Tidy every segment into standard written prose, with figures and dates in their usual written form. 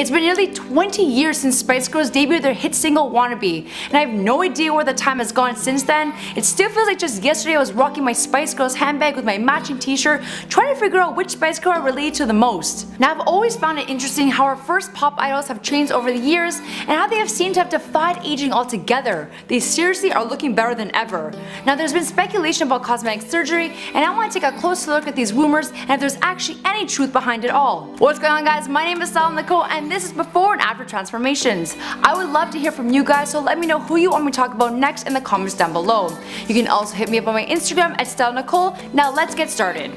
It's been nearly 20 years since Spice Girls debuted their hit single Wannabe, and I have no idea where the time has gone since then. It still feels like just yesterday I was rocking my Spice Girls handbag with my matching t-shirt, trying to figure out which Spice Girl I relate to the most. Now, I've always found it interesting how our first pop idols have changed over the years, and how they have seemed to have defied aging altogether. They seriously are looking better than ever. Now, there's been speculation about cosmetic surgery, and I want to take a closer look at these rumors and if there's actually any truth behind it all. What's going on, guys? My name is Stella Nicole, and this is before and after transformations. I would love to hear from you guys, so let me know who you want me to talk about next in the comments down below. You can also hit me up on my Instagram at Stella Nicole. Now let's get started.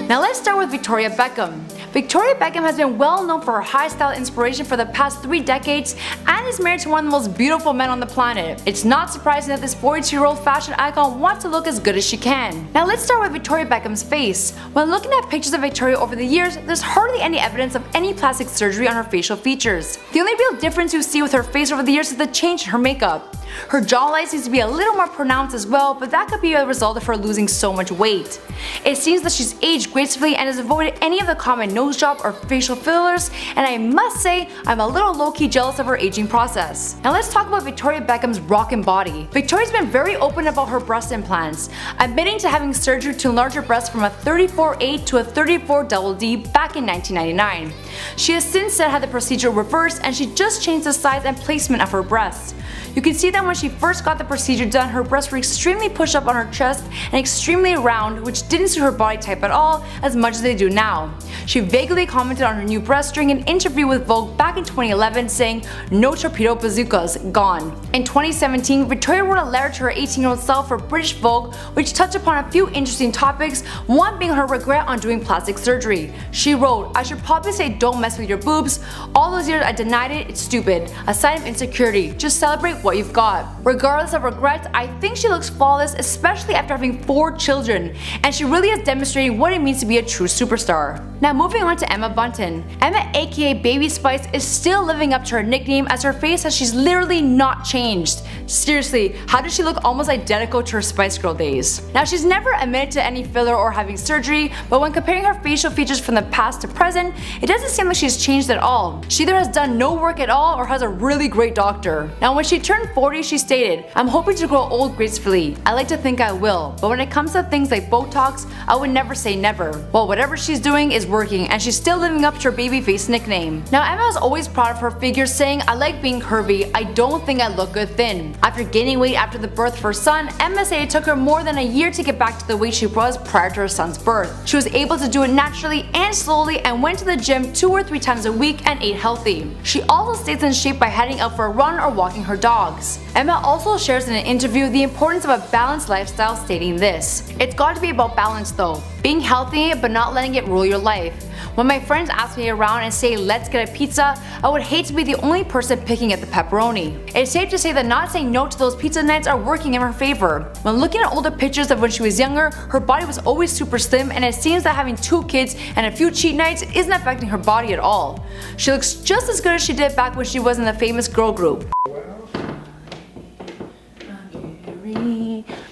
Now let's start with Victoria Beckham. Victoria Beckham has been well known for her high style inspiration for the past 3 decades and is married to one of the most beautiful men on the planet. It's not surprising that this 42-year-old fashion icon wants to look as good as she can. Now let's start with Victoria Beckham's face. When looking at pictures of Victoria over the years, there's hardly any evidence of any plastic surgery on her facial features. The only real difference you see with her face over the years is the change in her makeup. Her jawline seems to be a little more pronounced as well, but that could be a result of her losing so much weight. It seems that she's aged gracefully and has avoided any of the common nose job or facial fillers, and I must say I'm a little low-key jealous of her aging process. Now let's talk about Victoria Beckham's rockin' body. Victoria's been very open about her breast implants, admitting to having surgery to enlarge her breast from a 34A to a 34DD back in 1999. She has since then had the procedure reversed, and she just changed the size and placement of her breasts. You can see that when she first got the procedure done, her breasts were extremely pushed up on her chest and extremely round, which didn't suit her body type at all as much as they do now. She vaguely commented on her new breasts during an interview with Vogue back in 2011, saying, "No torpedo bazookas, gone." In 2017, Victoria wrote a letter to her 18-year-old self for British Vogue, which touched upon a few interesting topics, one being her regret on doing plastic surgery. She wrote, "I should probably say don't mess with your boobs. All those years I denied it, it's stupid. A sign of insecurity. Just celebrate what you've got." Regardless of regrets, I think she looks flawless, especially after having 4 children, and she really is demonstrating what it means to be a true superstar. Now moving on to Emma Bunton. Emma, aka Baby Spice, is still living up to her nickname, as her face has she's literally not changed. Seriously, how does she look almost identical to her Spice Girl days? Now, she's never admitted to any filler or having surgery, but when comparing her facial features from the past to present, it doesn't seem like she's changed at all. She either has done no work at all or has a really great doctor. Now, when she turned 40, she stated, "I'm hoping to grow old gracefully. I like to think I will, but when it comes to things like Botox, I would never say never." Well, whatever she's doing is working, and she's still living up to her baby face nickname. Now, Emma is always proud of her figure, saying, "I like being curvy. I don't think I look good thin." After gaining weight after the birth of her son, Emma said it took her more than a year to get back to the weight she was prior to her son's birth. She was able to do it naturally and slowly, and went to the gym 2 or 3 times a week and ate healthy. She also stays in shape by heading out for a run or walking her dogs. Emma also shares in an interview the importance of a balanced lifestyle, stating this, "It's got to be about balance though. Being healthy but not letting it rule your life. When my friends ask me around and say let's get a pizza, I would hate to be the only person picking at the pepperoni." It's safe to say that not saying no to those pizza nights are working in her favor. When looking at older pictures of when she was younger, her body was always super slim, and it seems that having 2 kids and a few cheat nights isn't affecting her body at all. She looks just as good as she did back when she was in the famous girl group.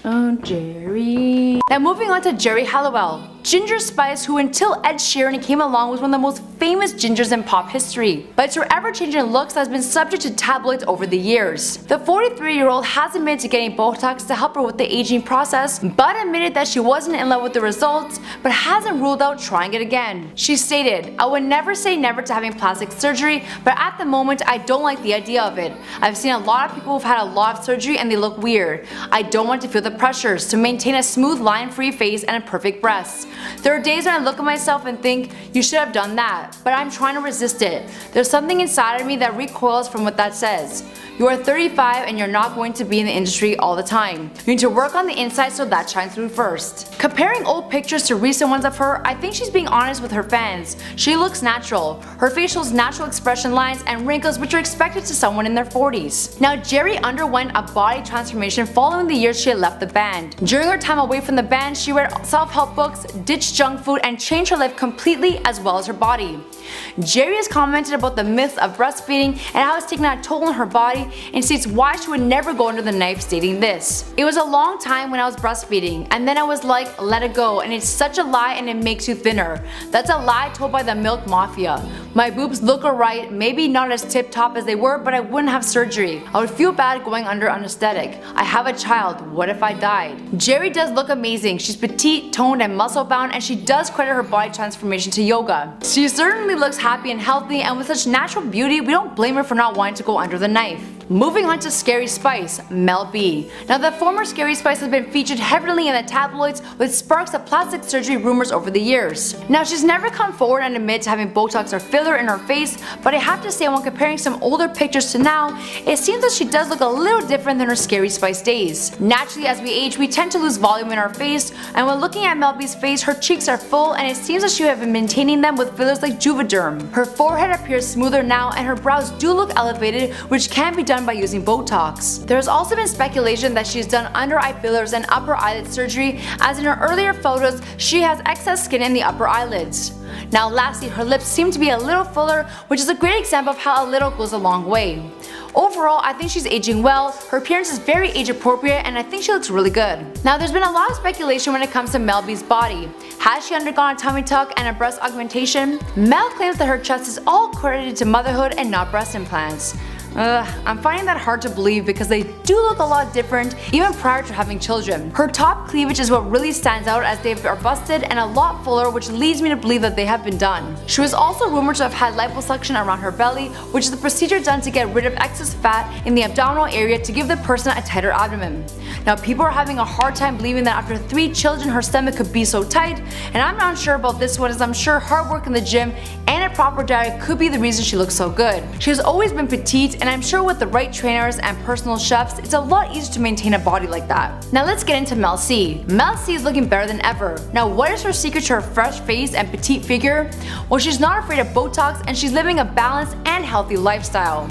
Oh, Jerry. Now moving on to Geri Halliwell. Ginger Spice, who until Ed Sheeran came along, was one of the most famous gingers in pop history, but it's her ever-changing looks that has been subject to tabloids over the years. The 43-year-old has admitted to getting Botox to help her with the aging process, but admitted that she wasn't in love with the results, but hasn't ruled out trying it again. She stated, "I would never say never to having plastic surgery, but at the moment I don't like the idea of it. I've seen a lot of people who've had a lot of surgery and they look weird. I don't want to feel the pressures to maintain a smooth line-free face and a perfect breast. There are days when I look at myself and think, you should have done that, but I'm trying to resist it. There's something inside of me that recoils from what that says. You are 35 and you're not going to be in the industry all the time. You need to work on the inside so that shines through first." Comparing old pictures to recent ones of her, I think she's being honest with her fans. She looks natural. Her facial's natural expression lines and wrinkles, which are expected to someone in their 40s. Now, Geri underwent a body transformation following the years she had left the band. During her time away from the band, she read self-help books, ditch junk food and change her life completely as well as her body. Jerry has commented about the myths of breastfeeding and how it's taken a toll on her body and states why she would never go under the knife, stating this: "It was a long time when I was breastfeeding and then I was like, let it go, and it's such a lie and it makes you thinner. That's a lie told by the milk mafia. My boobs look alright, maybe not as tip top as they were, but I wouldn't have surgery. I would feel bad going under anesthetic. I have a child, what if I died?" Jerry does look amazing. She's petite, toned, and muscle bound, and she does credit her body transformation to yoga. She certainly looks happy and healthy, and with such natural beauty, we don't blame her for not wanting to go under the knife. Moving on to Scary Spice, Mel B. Now, the former Scary Spice has been featured heavily in the tabloids with sparks of plastic surgery rumors over the years. Now, she's never come forward and admitted to having Botox or filler in her face, but I have to say when comparing some older pictures to now, it seems that she does look a little different than her Scary Spice days. Naturally, as we age, we tend to lose volume in our face, and when looking at Mel B's face, her cheeks are full, and it seems that she has been maintaining them with fillers like Juvederm. Her forehead appears smoother now, and her brows do look elevated, which can be done by using Botox. There has also been speculation that she's done under eye fillers and upper eyelid surgery, as in her earlier photos she has excess skin in the upper eyelids. Now lastly, her lips seem to be a little fuller, which is a great example of how a little goes a long way. Overall, I think she's aging well, her appearance is very age appropriate, and I think she looks really good. Now, there's been a lot of speculation when it comes to Mel B's body. Has she undergone a tummy tuck and a breast augmentation? Mel claims that her chest is all credited to motherhood and not breast implants. I'm finding that hard to believe because they do look a lot different even prior to having children. Her top cleavage is what really stands out, as they are busted and a lot fuller, which leads me to believe that they have been done. She was also rumored to have had liposuction around her belly, which is a procedure done to get rid of excess fat in the abdominal area to give the person a tighter abdomen. Now, people are having a hard time believing that after 3 children her stomach could be so tight, and I'm not sure about this one, as I'm sure hard work in the gym and a proper diet could be the reason she looks so good. She has always been petite, and I'm sure with the right trainers and personal chefs, it's a lot easier to maintain a body like that. Now let's get into Mel C. Mel C is looking better than ever. Now, what is her secret to her fresh face and petite figure? Well, she's not afraid of Botox, and she's living a balanced and healthy lifestyle.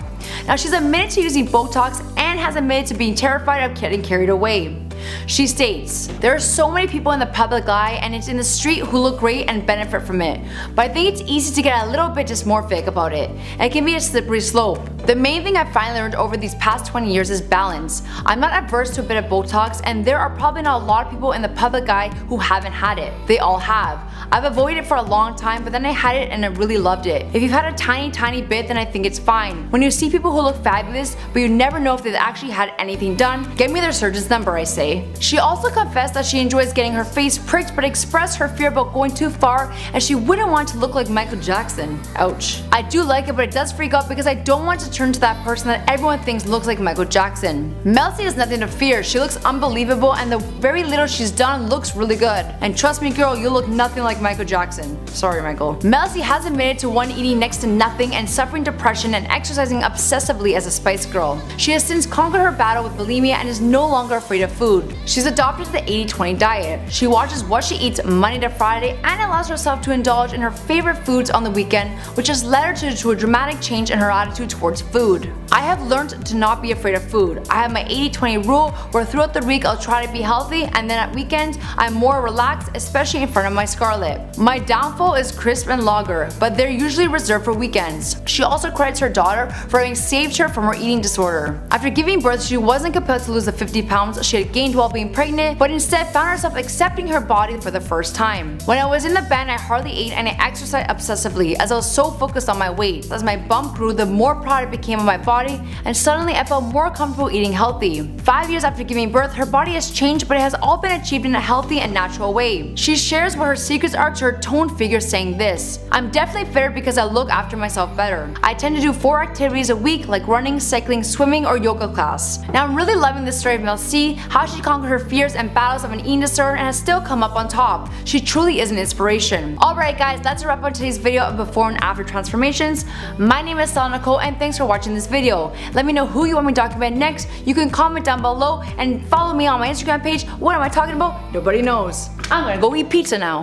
Now, she's admitted to using Botox and has admitted to being terrified of getting carried away. She states, "There are so many people in the public eye and it's in the street who look great and benefit from it, but I think it's easy to get a little bit dysmorphic about it. It can be a slippery slope. The main thing I've finally learned over these past 20 years is balance. I'm not adverse to a bit of Botox, and there are probably not a lot of people in the public eye who haven't had it. They all have. I've avoided it for a long time, but then I had it and I really loved it. If you've had a tiny bit, then I think it's fine. When you see people who look fabulous, but you never know if they've actually had anything done, give me their surgeon's number, I say." She also confessed that she enjoys getting her face pricked, but expressed her fear about going too far, as she wouldn't want to look like Michael Jackson. Ouch. I do like it, but it does freak out because I don't want to turn to that person that everyone thinks looks like Michael Jackson. Mel C has nothing to fear. She looks unbelievable, and the very little she's done looks really good. And trust me, girl, you look nothing like Michael Jackson. Sorry, Michael. Mel C has admitted to eating next to nothing and suffering depression and exercising obsessively as a Spice Girl. She has since conquered her battle with bulimia and is no longer afraid of food. She's adopted the 80-20 diet. She watches what she eats Monday to Friday and allows herself to indulge in her favorite foods on the weekend, which has led her to a dramatic change in her attitude towards food. I have learned to not be afraid of food. I have my 80-20 rule, where throughout the week I'll try to be healthy, and then at weekends I'm more relaxed, especially in front of my Scarlett. My downfall is crisp and lager, but they're usually reserved for weekends. She also credits her daughter for having saved her from her eating disorder. After giving birth, she wasn't compelled to lose the 50 pounds she had gained while being pregnant, but instead found herself accepting her body for the first time. When I was in the band, I hardly ate and I exercised obsessively, as I was so focused on my weight. As my bump grew, the more proud I became of my body, and suddenly I felt more comfortable eating healthy. 5 years after giving birth, her body has changed, but it has all been achieved in a healthy and natural way. She shares what her secrets are to her toned figure, saying this: "I'm definitely fitter because I look after myself better. I tend to do 4 activities a week, like running, cycling, swimming, or yoga class." Now, I'm really loving this story of Mel C, how she conquered her fears and battles of an eating disorder and has still come up on top. She truly is an inspiration. Alright guys, that's a wrap on today's video of before and after transformations. My name is Stella Nicole, and thanks for watching this video. Let me know who you want me to document next. You can comment down below and follow me on my Instagram page. What am I talking about? Nobody knows. I'm gonna go eat pizza now.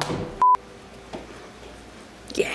Yeah.